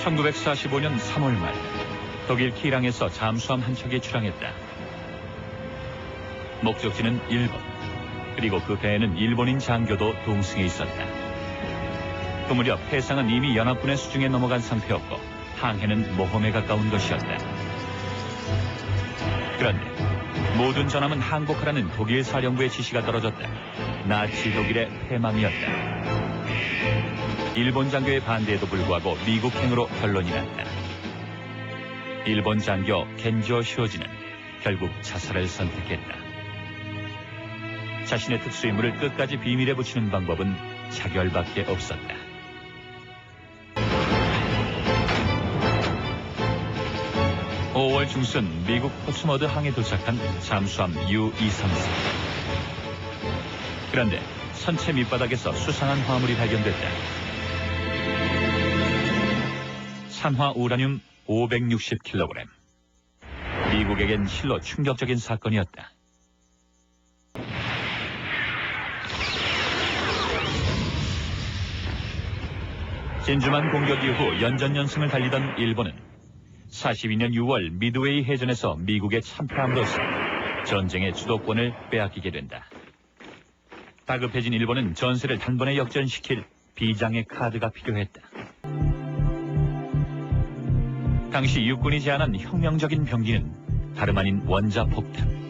1945년 3월 말 독일 키랑에서 잠수함 한 척이 출항했다. 목적지는 일본, 그리고 그 배에는 일본인 장교도 동승해 있었다. 그 무렵 해상은 이미 연합군의 수중에 넘어간 상태였고 항해는 모험에 가까운 것이었다. 그런데 모든 전함은 항복하라는 독일 사령부의 지시가 떨어졌다. 나치 독일의 패망이었다. 일본 장교의 반대에도 불구하고 미국행으로 결론이 났다. 일본 장교 겐조 쇼지는 결국 자살을 선택했다. 자신의 특수임무를 끝까지 비밀에 붙이는 방법은 자결밖에 없었다. (5월) 중순 미국 포츠머드 항에 도착한 잠수함 U-234. 그런데 선체 밑바닥에서 수상한 화물이 발견됐다. 산화 우라늄 560kg. 미국에겐 실로 충격적인 사건이었다. 진주만 공격 이후 연전연승을 달리던 일본은 42년 6월 미드웨이 해전에서 미국에 참패함으로써 전쟁의 주도권을 빼앗기게 된다. 다급해진 일본은 전세를 단번에 역전시킬 비장의 카드가 필요했다. 당시 육군이 제안한 혁명적인 병기는 다름 아닌 원자폭탄.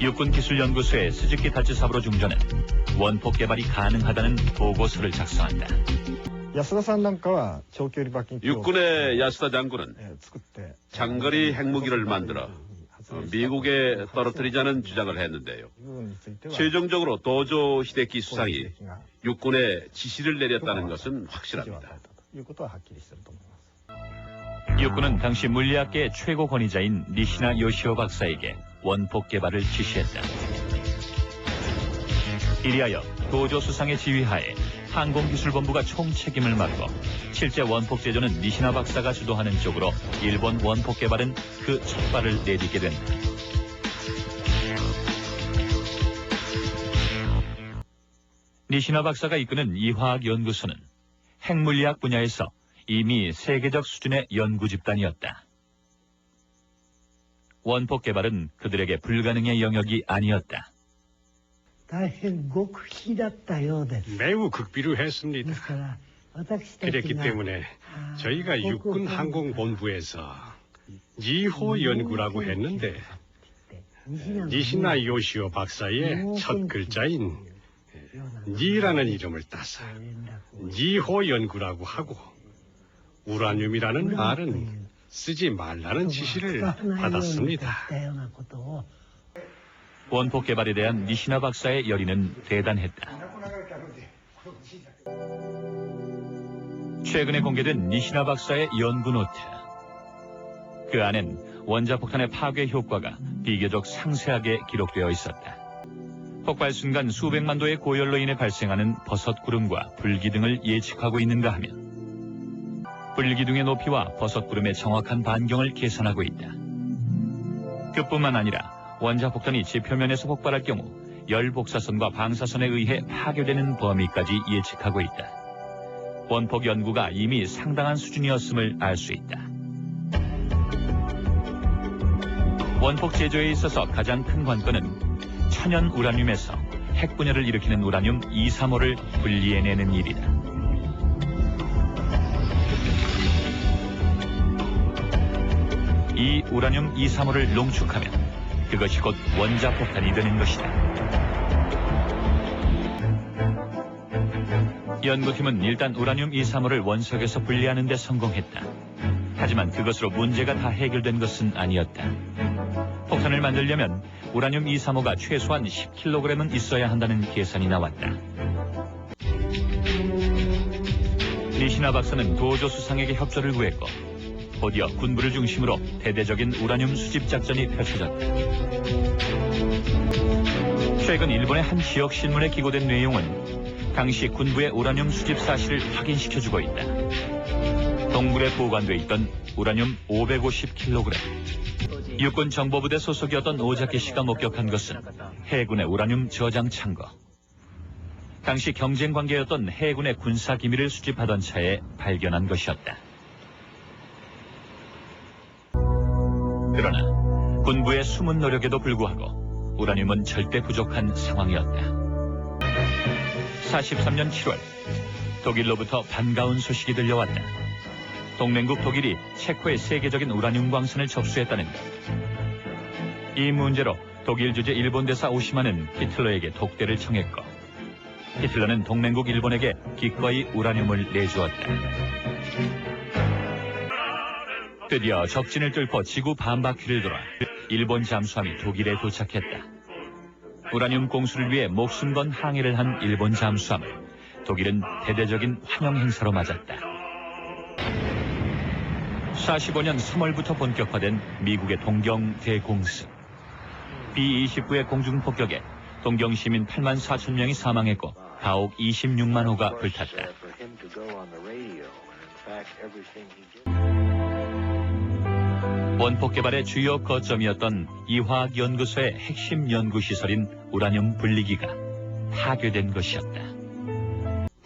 육군기술연구소의 스즈키 타츠사부로 중전은 원폭 개발이 가능하다는 보고서를 작성한다. 육군의 야스다 장군은 장거리 핵무기를 만들어 미국에 떨어뜨리자는 주장을 했는데요. 최종적으로 도조 히데키 수상이 육군에 지시를 내렸다는 것은 확실합니다. 육군은 당시 물리학계의 최고 권위자인 니시나 요시오 박사에게 원폭 개발을 지시했다. 이리하여 도조 수상의 지휘하에 항공기술본부가 총책임을 맡고 실제 원폭 제조는 니시나 박사가 주도하는 쪽으로 일본 원폭 개발은 그 첫 발을 내딛게 된다. 니시나 박사가 이끄는 이 화학연구소는 핵물리학 분야에서 이미 세계적 수준의 연구 집단이었다. 원폭 개발은 그들에게 불가능의 영역이 아니었다. 매우 극비루했습니다. 그랬기 때문에 저희가 육군 항공본부에서 니호 연구라고 했는데 니시나 요시오 박사의 첫 글자인 니라는 이름을 따서 니호 연구라고 하고 우라늄이라는 말은 쓰지 말라는 지시를 받았습니다. 원폭 개발에 대한 니시나 박사의 열의는 대단했다. 최근에 공개된 니시나 박사의 연구 노트. 그 안엔 원자폭탄의 파괴 효과가 비교적 상세하게 기록되어 있었다. 폭발 순간 수백만 도의 고열로 인해 발생하는 버섯 구름과 불기 등을 예측하고 있는가 하면 불기둥의 높이와 버섯 구름의 정확한 반경을 계산하고 있다. 그뿐만 아니라 원자폭탄이 지표면에서 폭발할 경우 열복사선과 방사선에 의해 파괴되는 범위까지 예측하고 있다. 원폭 연구가 이미 상당한 수준이었음을 알 수 있다. 원폭 제조에 있어서 가장 큰 관건은 천연 우라늄에서 핵 분열을 일으키는 우라늄 235를 분리해내는 일이다. 이 우라늄 235를 농축하면 그것이 곧 원자폭탄이 되는 것이다. 연구팀은 일단 우라늄 235를 원석에서 분리하는 데 성공했다. 하지만 그것으로 문제가 다 해결된 것은 아니었다. 폭탄을 만들려면 우라늄 235가 최소한 10kg은 있어야 한다는 계산이 나왔다. 니시나 박사는 도조 수상에게 협조를 구했고 곧이어 군부를 중심으로 대대적인 우라늄 수집 작전이 펼쳐졌다. 최근 일본의 한 지역 신문에 기고된 내용은 당시 군부의 우라늄 수집 사실을 확인시켜주고 있다. 동굴에 보관돼 있던 우라늄 550kg. 육군 정보부대 소속이었던 오자키 씨가 목격한 것은 해군의 우라늄 저장 창고. 당시 경쟁 관계였던 해군의 군사 기밀을 수집하던 차에 발견한 것이었다. 그러나 군부의 숨은 노력에도 불구하고 우라늄은 절대 부족한 상황이었다. 43년 7월 독일로부터 반가운 소식이 들려왔다. 동맹국 독일이 체코의 세계적인 우라늄 광산을 접수했다는 것. 이 문제로 독일 주재 일본 대사 오시마는 히틀러에게 독대를 청했고, 히틀러는 동맹국 일본에게 기꺼이 우라늄을 내주었다. 드디어 적진을 뚫고 지구 반바퀴를 돌아 일본 잠수함이 독일에 도착했다. 우라늄 공수를 위해 목숨 건 항해를 한 일본 잠수함을 독일은 대대적인 환영 행사로 맞았다. 45년 3월부터 본격화된 미국의 동경 대공습. B-29의 공중폭격에 동경 시민 8만 4천 명이 사망했고 가옥 26만 호가 불탔다. 원폭 개발의 주요 거점이었던 이화학연구소의 핵심 연구시설인 우라늄 분리기가 파괴된 것이었다.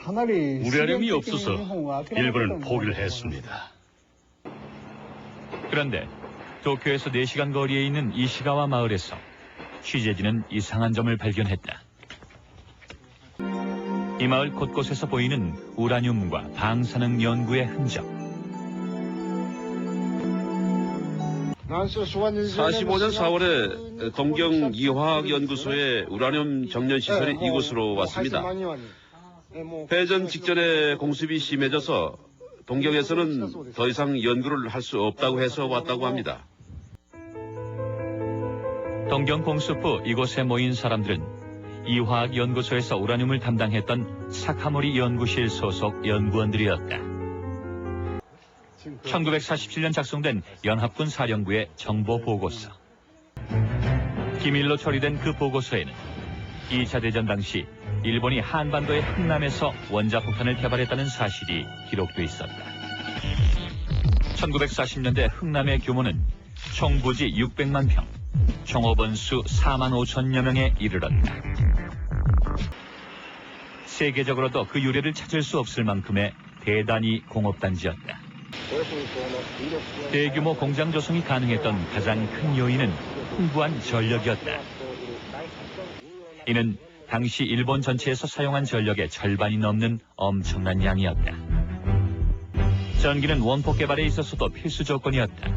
우라늄이 없어서 일본은 포기를 했습니다. 그런데 도쿄에서 4시간 거리에 있는 이시가와 마을에서 취재진은 이상한 점을 발견했다. 이 마을 곳곳에서 보이는 우라늄과 방사능 연구의 흔적. 45년 4월에 동경 이화학연구소의 우라늄 정년 시설이 이곳으로 왔습니다. 패전 직전에 공습이 심해져서 동경에서는 더 이상 연구를 할 수 없다고 해서 왔다고 합니다. 동경 공습 후 이곳에 모인 사람들은 이화학연구소에서 우라늄을 담당했던 사카모리 연구실 소속 연구원들이었다. 1947년 작성된 연합군 사령부의 정보 보고서. 기밀로 처리된 그 보고서에는 2차 대전 당시 일본이 한반도의 흥남에서 원자폭탄을 개발했다는 사실이 기록돼 있었다. 1940년대 흥남의 규모는 총 부지 600만 평, 총업원수 4만 5천여 명에 이르렀다. 세계적으로도 그 유래를 찾을 수 없을 만큼의 대단히 공업단지였다. 대규모 공장 조성이 가능했던 가장 큰 요인은 풍부한 전력이었다. 이는 당시 일본 전체에서 사용한 전력의 절반이 넘는 엄청난 양이었다. 전기는 원폭 개발에 있어서도 필수 조건이었다.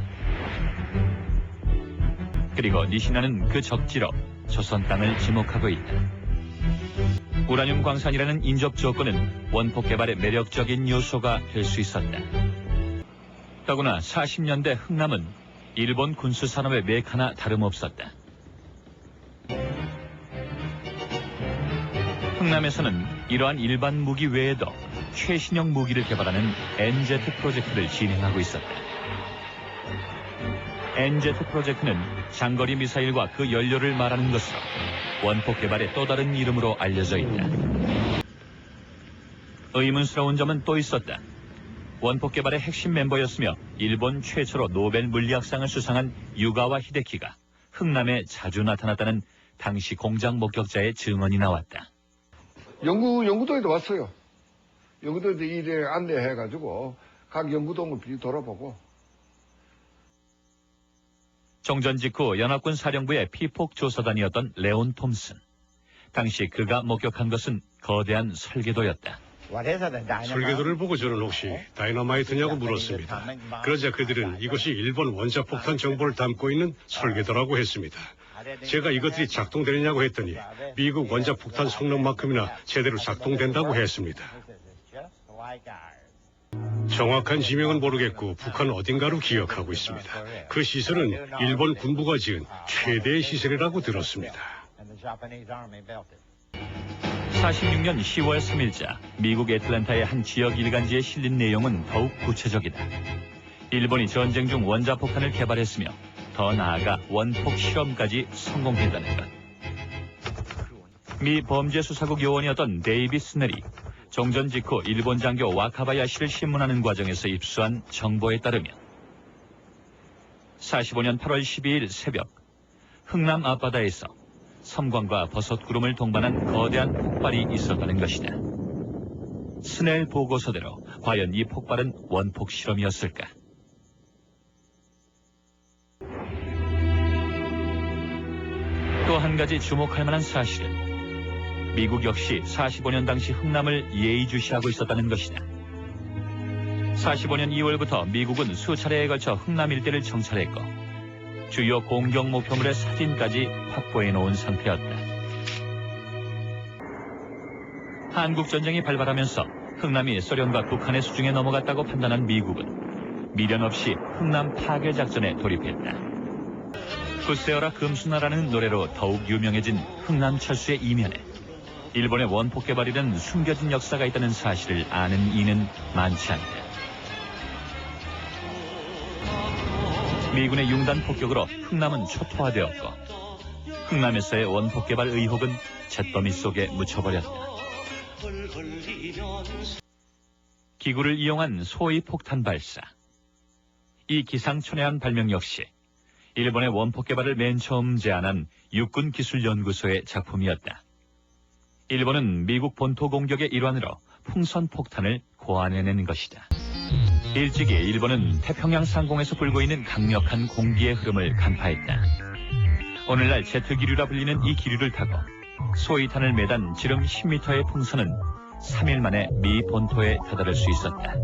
그리고 니시나는 그 적지로 조선 땅을 지목하고 있다. 우라늄 광산이라는 인접 조건은 원폭 개발의 매력적인 요소가 될 수 있었다. 더구나 40년대 흥남은 일본 군수 산업의 메카나 다름없었다. 흥남에서는 이러한 일반 무기 외에도 최신형 무기를 개발하는 NZ 프로젝트를 진행하고 있었다. NZ 프로젝트는 장거리 미사일과 그 연료를 말하는 것으로 원폭 개발의 또 다른 이름으로 알려져 있다. 의문스러운 점은 또 있었다. 원폭 개발의 핵심 멤버였으며 일본 최초로 노벨 물리학상을 수상한 유가와 히데키가 흥남에 자주 나타났다는 당시 공장 목격자의 증언이 나왔다. 연구도에도 왔어요. 연구도에도 일에 안내해가지고 각 연구동을 돌아보고. 종전 직후 연합군 사령부의 피폭 조사단이었던 레온 톰슨. 당시 그가 목격한 것은 거대한 설계도였다. 설계도를 보고 저는 혹시 다이너마이트냐고 물었습니다. 그러자 그들은 이것이 일본 원자폭탄 정보를 담고 있는 설계도라고 했습니다. 제가 이것들이 작동되느냐고 했더니 미국 원자폭탄 성능만큼이나 제대로 작동된다고 했습니다. 정확한 지명은 모르겠고 북한 어딘가로 기억하고 있습니다. 그 시설은 일본 군부가 지은 최대의 시설이라고 들었습니다. 46년 10월 3일자 미국 애틀랜타의 한 지역 일간지에 실린 내용은 더욱 구체적이다. 일본이 전쟁 중 원자폭탄을 개발했으며 더 나아가 원폭 실험까지 성공했다는 것. 미 범죄수사국 요원이었던 데이비 스넬이 종전 직후 일본 장교 와카바야시를 신문하는 과정에서 입수한 정보에 따르면 45년 8월 12일 새벽 흥남 앞바다에서 섬광과 버섯구름을 동반한 거대한 폭발이 있었다는 것이다. 스넬 보고서대로 과연 이 폭발은 원폭 실험이었을까? 또 한 가지 주목할 만한 사실은 미국 역시 45년 당시 흥남을 예의주시하고 있었다는 것이다. 45년 2월부터 미국은 수차례에 걸쳐 흥남 일대를 정찰했고 주요 공격 목표물의 사진까지 확보해 놓은 상태였다. 한국전쟁이 발발하면서 흥남이 소련과 북한의 수중에 넘어갔다고 판단한 미국은 미련 없이 흥남 파괴 작전에 돌입했다. 굿세어라 금수나라는 노래로 더욱 유명해진 흥남 철수의 이면에 일본의 원폭 개발이라는 숨겨진 역사가 있다는 사실을 아는 이는 많지 않다. 미군의 융단 폭격으로 흥남은 초토화되었고 흥남에서의 원폭 개발 의혹은 잿더미 속에 묻혀버렸다. 기구를 이용한 소위 폭탄 발사. 이 기상천외한 발명 역시 일본의 원폭 개발을 맨 처음 제안한 육군기술연구소의 작품이었다. 일본은 미국 본토 공격의 일환으로 풍선 폭탄을 고안해낸 것이다. 일찍이 일본은 태평양 상공에서 불고 있는 강력한 공기의 흐름을 간파했다. 오늘날 제트 기류라 불리는 이 기류를 타고 소위탄을 매단 지름 10m의 풍선은 3일 만에 미 본토에 다다를 수 있었다.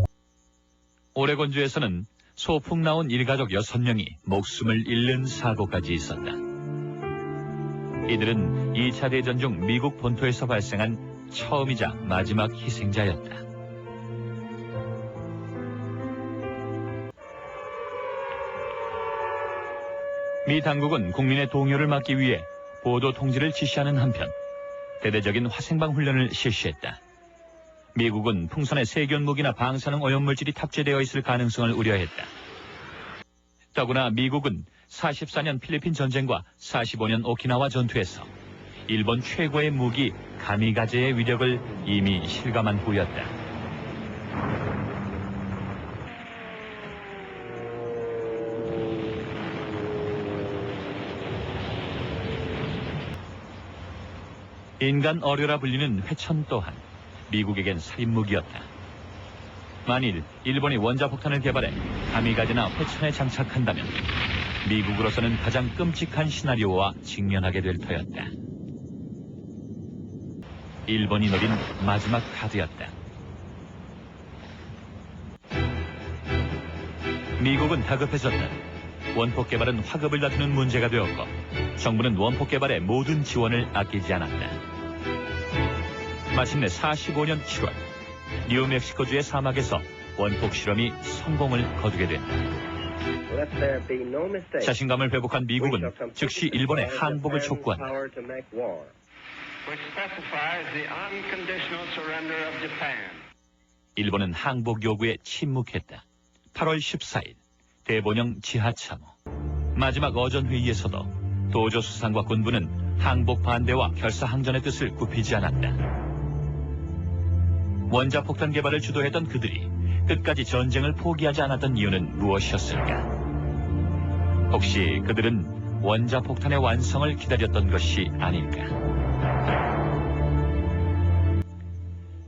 오레곤주에서는 소풍 나온 일가족 6명이 목숨을 잃는 사고까지 있었다. 이들은 2차 대전 중 미국 본토에서 발생한 처음이자 마지막 희생자였다. 미 당국은 국민의 동요를 막기 위해 보도 통지를 지시하는 한편 대대적인 화생방 훈련을 실시했다. 미국은 풍선에 세균 무기나 방사능 오염물질이 탑재되어 있을 가능성을 우려했다. 더구나 미국은 44년 필리핀 전쟁과 45년 오키나와 전투에서 일본 최고의 무기 가미가제의 위력을 이미 실감한 후였다. 인간 어뢰라 불리는 회천 또한 미국에겐 살인무기였다. 만일 일본이 원자폭탄을 개발해 가미가제나 회천에 장착한다면 미국으로서는 가장 끔찍한 시나리오와 직면하게 될 터였다. 일본이 노린 마지막 카드였다. 미국은 다급해졌다. 원폭 개발은 화급을 다투는 문제가 되었고 정부는 원폭 개발에 모든 지원을 아끼지 않았다. 마침내 45년 7월 뉴멕시코주의 사막에서 원폭 실험이 성공을 거두게 된다. 자신감을 회복한 미국은 즉시 일본의 항복을 촉구한다. 일본은 항복 요구에 침묵했다. 8월 14일 대본영 지하참호 마지막 어전회의에서도 도조 수상과 군부는 항복 반대와 결사항전의 뜻을 굽히지 않았다. 원자폭탄 개발을 주도했던 그들이 끝까지 전쟁을 포기하지 않았던 이유는 무엇이었을까? 혹시 그들은 원자폭탄의 완성을 기다렸던 것이 아닐까?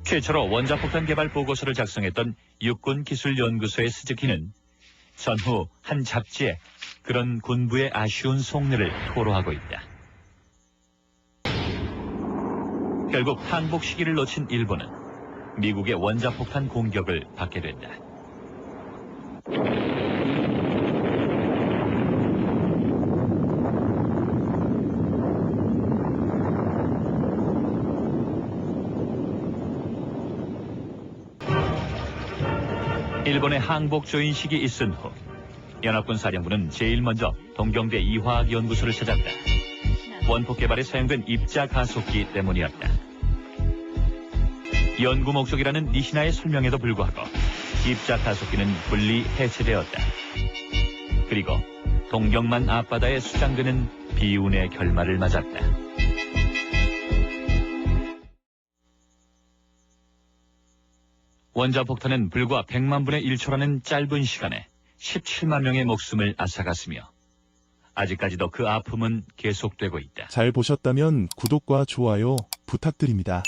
최초로 원자폭탄 개발 보고서를 작성했던 육군기술연구소의 스즈키는 전후 한 잡지에 그런 군부의 아쉬운 속내를 토로하고 있다. 결국 항복 시기를 놓친 일본은 미국의 원자폭탄 공격을 받게 된다. 일본의 항복 조인식이 있은 후 연합군 사령부는 제일 먼저 동경대 이화학연구소를 찾았다. 원폭 개발에 사용된 입자 가속기 때문이었다. 연구 목적이라는 니시나의 설명에도 불구하고 입자 가속기는 분리 해체되었다. 그리고 동경만 앞바다에 수장되는 비운의 결말을 맞았다. 원자폭탄은 불과 100만 분의 1초라는 짧은 시간에 17만 명의 목숨을 앗아갔으며 아직까지도 그 아픔은 계속되고 있다. 잘 보셨다면 구독과 좋아요 부탁드립니다.